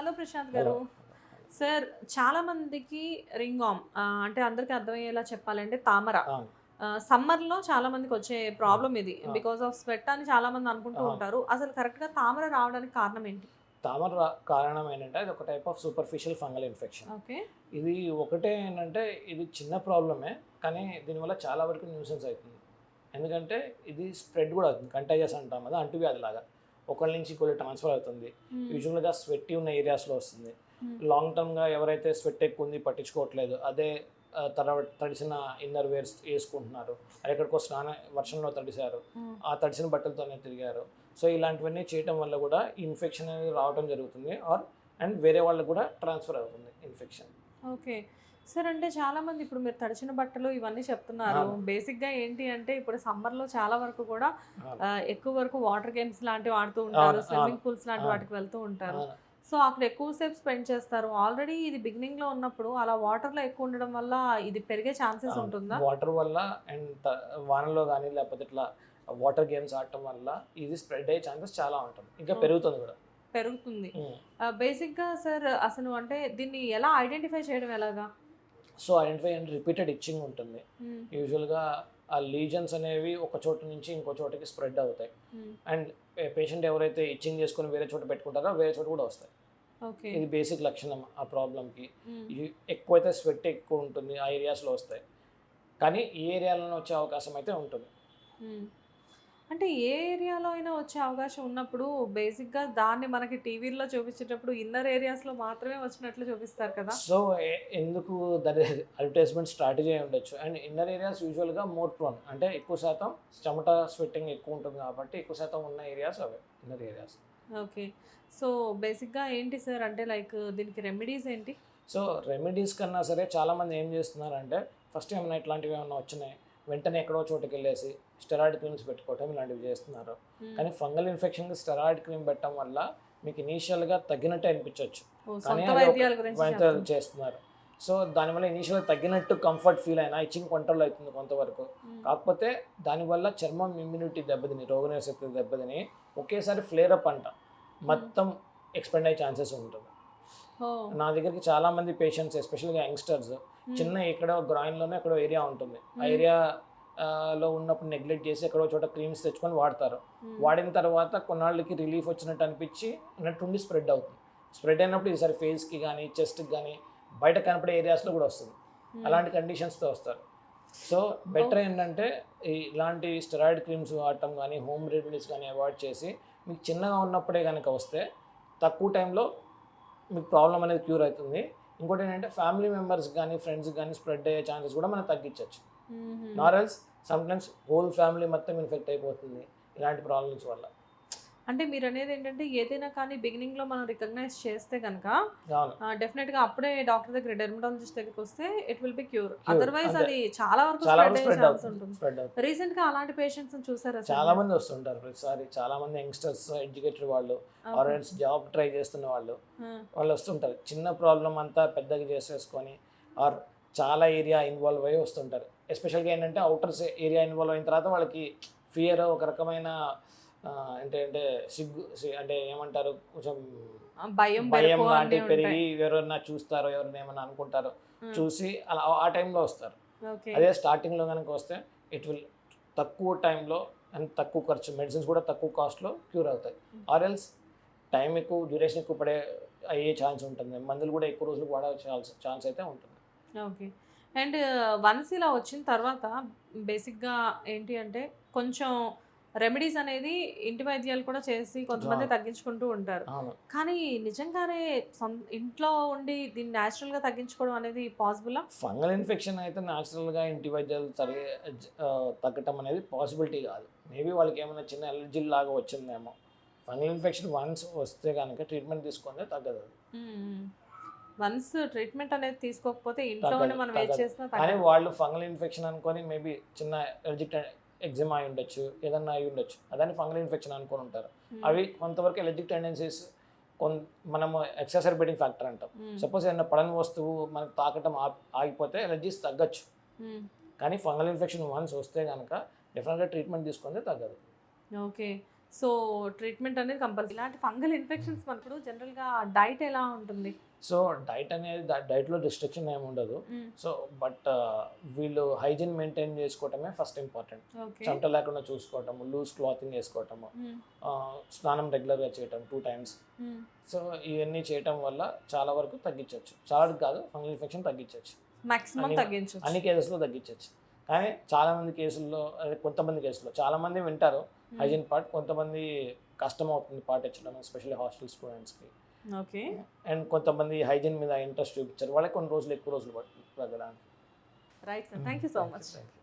Hello Prashant hello. గారు. Sir చాలా మందికి రింగ్ వార్మ్ అంటే అందరికి అర్థమయ్యేలా చెప్పాలంటే తామర. అవును. సమ్మర్‌లో చాలా మందికొచ్చే అవును. ప్రాబ్లమ్ ఇది. అవును. బికాస్ ఆఫ్ స్వెట్ అని చాలా మంది అనుకుంటూ అవును. ఉంటారు. అసలు కరెక్ట్‌గా తామర రావడానికి కారణం ఏంటి? తామర కారణం ఏంటంటే అది ఒక type of superficial fungal infection. Okay. ఇది ఒకటే ఏంటంటే ఇది చిన్న ప్రాబ్లమే. కానీ దీనివల్ల చాలా వరకు న్యూసెన్స్ అవుతుంది. ఎందుకంటే ఇది స్ప్రెడ్ కూడా అవుతుంది. కంటేజియస్ అంటాం కదా! అంటువ్యాధిలాగా. ఒకళ్ళ నుంచి ఇంకోళ్ళకి ట్రాన్స్‌ఫర్ అవుతుంది. హ్మ్. యూజువల్‌గా స్వెట్టీ ఉన్న ఏరియాస్‌లో వస్తుంది. హ్మ్. లాంగ్ టర్మ్‌గా ఎవరైతే స్వెట్ ఎక్కువ ఉంది పట్టించుకోవట్లేదు. అదే తడిసిన ఇన్నర్ వేర్స్ ఏసుకుంటున్నారు. ఎక్కడికో వర్షంలో తడిసారు. హ్మ్. ఆ తడిసిన బట్టలతోనే తిరిగారు. సో, ఇలాంటివన్నీ చేయటం వల్ల కూడా ఈ ఇన్ఫెక్షన్ అనేది రావడం జరుగుతుంది. అండ్ వేరే వాళ్ళకి కూడా ట్రాన్స్‌ఫర్ అవుతుంది ఇన్ఫెక్షన్. ఓకే. సార్ అంటే చాలామంది ఇప్పుడు మీరు తడిచిన బట్టలు ఇవన్నీ చెప్తున్నారు. అవును. బేసిక్‌గా ఏంటి అంటే ఇప్పుడు సమ్మర్‌లో చాలా వరకు కూడా అవును. ఎక్కువ వరకు వాటర్ గేమ్స్ లాంటివి ఆడుతూ ఉంటారు. అవును. అవును. స్విమ్మింగ్ పూల్స్ లాంటి అవును. వాటికి వెళ్తూ ఉంటారు. అవును. సో, అక్కడ ఎక్కువ సేపు స్పెండ్ చేస్తారు. ఆల్రెడీ ఇది బిగినింగ్‌లో ఉన్నప్పుడు అలా వాటర్‌లో ఎక్కువ ఉండడం వల్ల ఇది పెరిగే ఛాన్సెస్ అవును. ఉంటుందా? వాటర్ వల్ల అండ్ వానలో గానీ, లేకపోతే ఇట్లా వాటర్ గేమ్స్ ఆడటం వల్ల ఇది స్ప్రెడ్ అయ్యే ఛాన్సెస్ చాలా ఉంటుంది. ఇంకా ఓకే. పెరుగుతుంది గూడా. పెరుగుతుంది. హ్మ్. బేసిక్‌గా సార్ అసలు అంటే దీన్ని ఎలా ఐడెంటిఫై చేయడం ఎలాగా? So, identify and repeated itching ఉంటుంది. హ్మ్. యూజువల్‌గా ఆ లీజన్స్ అనేవి ఒక చోటు నుంచి ఇంకో చోటకి స్ప్రెడ్ అవుతాయి. హ్మ్. అండ్ పేషెంట్ ఎవరైతే ఇచ్చింగ్ చేసుకొని వేరే చోట పెట్టుకుంటారో, వేరే చోట కూడా వస్తాయి. ఓకే. ఇది బేసిక్ లక్షణం ఆ ప్రాబ్లమ్‌కి. హ్మ్. ఎక్కువైతే స్వెట్ ఎక్కువ ఉంటుంది. ఆ ఏరియాస్‌లో వస్తాయి. కానీ ఈ ఏరియాలోనే వచ్చే అవకాశం అయితే ఉంటుంది. హ్మ్. అంటే ఏ ఏరియాలో అయినా వచ్చే అవకాశం ఉన్నప్పుడు బేసిక్‌గా దాన్ని మనకి టీవీల్లో చూపించేటప్పుడు ఇన్నర్ ఏరియాస్‌లో మాత్రమే వచ్చినట్లు చూపిస్తారు కదా! సో, ఎందుకు దాని అడ్వర్టైజ్‌మెంట్ స్ట్రాటజీ అయి ఉండొచ్చు. అండ్ ఇన్నర్ ఏరియాస్ యూజువల్‌గా మోర్ ప్రోన్. అంటే ఎక్కువ శాతం చెమట, స్వెట్టింగ్ ఎక్కువ ఉంటుంది కాబట్టి ఎక్కువ శాతం ఉన్న ఏరియాస్ అవే ఇన్నర్ ఏరియాస్. ఓకే. సో, బేసిక్‌గా ఏంటి సార్ అంటే లైక్ దీనికి రెమెడీస్ ఏంటి? సో, రెమెడీస్ కన్నా సరే చాలామంది ఏం చేస్తున్నారంటే ఫస్ట్ ఏమైనా ఇట్లాంటివి ఏమన్నా వచ్చినాయి. వెంటనే ఎక్కడో చోటుకెళ్ళేసి స్టెరాయిడ్ క్రీమ్స్ పెట్టుకోవటం ఇలాంటివి చేస్తున్నారు. హ్మ్. కానీ ఫంగల్ ఇన్ఫెక్షన్‌కి స్టెరాయిడ్ క్రీమ్ పెట్టడం వల్ల మీకు ఇనీషియల్‌గా తగ్గినట్టే అనిపించొచ్చు. ఓహ్! కానీ సొంత అది ఒక వైద్యాల గురించి వైద్యాలు చెప్తున్నారు. చేస్తున్నారు. సో, దానివల్ల ఇనీషియల్‌గా తగ్గినట్టు కంఫర్ట్ ఫీల్ అయినా ఇచ్చింగ్ కంట్రోల్ అవుతుంది కొంతవరకు. హ్మ్. కాకపోతే దానివల్ల చర్మం ఇమ్యూనిటీ దెబ్బతిని, రోగనిరోధక దెబ్బతిని ఒకేసారి ఫ్లేర్ అప్ అంట. హ్మ్. మొత్తం ఎక్స్‌పెండ్ అయ్యే ఛాన్సెస్ ఉంటుంది. ఓహ్! నా దగ్గరికి చాలామంది పేషెంట్స్ ఎస్పెషల్‌గా యంగ్‌స్టర్స్ హ్మ్. చిన్న ఎక్కడో గ్రాయిన్‌లోనే ఎక్కడో ఏరియా ఉంటుంది. ఆ హ్మ్. ఏరియా లో ఉన్నప్పుడు నెగ్లెక్ట్ చేసి ఎక్కడో చోట క్రీమ్స్ తెచ్చుకొని వాడతారు. హ్మ్. వాడిన తర్వాత కొన్నాళ్ళకి రిలీఫ్ వచ్చినట్టు అనిపించి ఉన్నట్టుండి స్ప్రెడ్ అవుతుంది. స్ప్రెడ్ అయినప్పుడు ఈసారి ఫేస్‌కి గానీ, చెస్ట్‌కి గానీ బయట కనపడే ఏరియాస్‌లో కూడా వస్తుంది. హ్మ్. అలాంటి కండిషన్స్‌తో వస్తారు. సో, బెటర్ ఓహ్! ఏంటంటే ఇలాంటి స్టెరాయిడ్ క్రీమ్స్ వాడటం గానీ, హోమ్ రెమెడీస్ గానీ అవాయిడ్ చేసి మీకు చిన్నగా ఉన్నప్పుడే గనక వస్తే తక్కువ టైంలో మీకు ప్రాబ్లమ్ అనేది క్యూర్ అవుతుంది. ఇంకోటేంటంటే ఫ్యామిలీ మెంబర్స్‌కి గానీ, ఫ్రెండ్స్‌కి గానీ స్ప్రెడ్ అయ్యే ఛాన్సెస్ కూడా మనం తగ్గించొచ్చు. హుహు. నార్ ఎల్స్ సమ్‌టైమ్స్ హోల్ ఫ్యామిలీ మొత్తం ఇన్ఫెక్ట్ అయిపోతుంది ఇలాంటి ప్రాబ్లమ్స్ వల్ల. అంటే మీరనేదేంటంటే ఏదైనా కానీ బిగినింగ్‌లో మనం రికగ్నైజ్ చేస్తే గనక అవును. డెఫినెట్‌గా అప్పుడే డాక్టర్ దగ్గర డెర్మటాలజిస్ట్ దగ్గరికొస్తే it will be cure. Cure otherwise అంతే. అది చాలా వరకు చాలా స్ప్రెడ్ వరకు అయ్యే స్ప్రెడ్ ఛాన్స్ అవుతుంది. ఉంటుంది. స్ప్రెడ్ అవుతుంది. రీసెంట్‌గా అలాంటి పేషెంట్స్‌ని చూసారా సార్ చాలా మీరు? మంది వస్తుంటారు ప్రతిసారి. చాలామంది యంగ్‌స్టర్స్, ఎడ్యుకేటెడ్ వాళ్ళు or okay. Else job try చేస్తున్న వాళ్ళు, ఆ! వాళ్ళు వస్తుంటారు. చిన్న ప్రాబ్లమ్ అంతా పెద్దగా చేసేసుకొని ఆర్ చాలా ఏరియా ఇన్వాల్వ్ అయ్యి వస్తుంటారు. ఎస్పెషల్‌గా ఏంటంటే ఔటర్స్ ఏరియా ఇన్వాల్వ్ అయిన తర్వాత వాళ్ళకి ఫియర్ ఒక రకమైన ఏంటంటే అంటే ఏమంటారు కొంచెం భయం, భయం బెరుకు అన్నీ లాంటివి ఉంటాయి. పెరిగి ఎవరైనా చూస్తారో, ఎవరైనా ఏమన్నా అనుకుంటారో హ్మ్. చూసి అలా ఆ టైంలో వస్తారు. ఓకే. అదే స్టార్టింగ్‌లో గనుక వస్తే ఇట్ విల్ తక్కువ టైంలో అండ్ తక్కువ ఖర్చు మెడిసిన్స్ కూడా తక్కువ కాస్ట్‌లో క్యూర్ అవుతాయి. హ్మ్. ఆర్ ఎల్స్ టైం ఎక్కువ డ్యూరేషన్ ఎక్కువ అయ్యే ఛాన్స్ ఉంటుంది. మందులు కూడా ఎక్కువ రోజులు వాడే ఛాన్స్ అయితే ఉంటుంది. ఓకే. అండ్ వన్స్ ఇలా వచ్చిన తర్వాత బేసిక్‌గా ఏంటి అంటే కొంచెం రెమెడీస్ అనేది ఇంటి వైద్యాలు కూడా చేసి కొంతమంది అవును. తగ్గించుకుంటూ ఉంటారు. అవును. కానీ నిజంగానే ఇంట్లో ఉండి దీన్ని నేచురల్‌గా తగ్గించుకోవడం అనేది పాసిబులా? ఫంగల్ ఇన్ఫెక్షన్ అయితే నేచురల్‌గా ఇంటి వైద్యాలు తగ్గటం అనేది పాసిబిలిటీ కాదు. మేబీ వాళ్ళకేమైనా చిన్న అలర్జీ లాగా వచ్చిందేమో. ఫంగల్ ఇన్ఫెక్షన్ వన్స్ వస్తే గనక ట్రీట్మెంట్ తీసుకుంటే తగ్గదది. హ్మ్. హ్మ్. వన్స్ ట్రీట్మెంట్ అనేది తీసుకోకపోతే ఇంట్లో ఉండి తగ్గదు. మనం ఏది తగ్గదు. చేసినా కానీ తగ్గదు. వాళ్ళు ఫంగల్ ఇన్ఫెక్షన్ అనుకోని మేబీ చిన్న ఎలర్జిక్ ఎగ్జిమా అయి ఉండొచ్చు. ఏదన్నా అయి ఉండొచ్చు. అదాన్ని ఫంగల్ ఇన్ఫెక్షన్ అనుకోని ఉంటారు. హ్మ్. అవి కొంతవరకు ఎలర్జిక్ టెండెన్సీస్ మనము ఎక్సాసర్బేటింగ్ ఫ్యాక్టర్ అంటాం. హ్మ్. సపోజ్ ఏదైనా పడని వస్తువు మనకు తాకటం ఆగిపోతే ఎలర్జీస్ తగ్గొచ్చు. హ్మ్. కానీ ఫంగల్ ఇన్ఫెక్షన్ వన్స్ వస్తే గనక డెఫినిట్‌గా ట్రీట్మెంట్ తీసుకుంటే తగ్గదు. ఓకే. సో ట్రీట్మెంట్ అనేది కంపల్సరీ. ఇలాంటి ఫంగల్ ఇన్ఫెక్షన్స్ మనప్పుడు జనరల్గా డైట్ ఎలా ఉంటుంది? సో డైట్ అనేది డైట్లో రిస్ట్రిక్షన్ ఏమి ఉండదు. సో బట్ వీళ్ళు హైజీన్ మెయింటైన్ చేసుకోవటమే ఫస్ట్ ఇంపార్టెంట్. ఓకే. చెమట లేకుండా చూసుకోవటము, లూజ్ క్లాతింగ్ వేసుకోవటము, స్నానం రెగ్యులర్గా చేయటం 2 times. సో ఇవన్నీ చేయటం వల్ల చాలా వరకు తగ్గించవచ్చు. చాలా కాదు, ఫంగల్ ఇన్ఫెక్షన్ తగ్గించవచ్చు, మాక్సిమం తగ్గించవచ్చు. అన్ని కేసెస్లో తగ్గించవచ్చు. కానీ చాలామంది కేసుల్లో, కొంతమంది కేసుల్లో చాలామంది వింటారు హైజీన్ పార్ట్, కొంతమంది కష్టం అవుతుంది పాటించడం, ఎస్పెషల్లీ హాస్టల్ స్టూడెంట్స్కి. ఓకే. అండ్ కొంతమంది హైజీన్ మీద ఇంట్రెస్ట్ చూపించారు, వాళ్ళకి కొన్ని రోజులు ఎక్కువ రోజులు పడుతుంది తగ్గడానికి. Right sir, thank you so much. Thank you.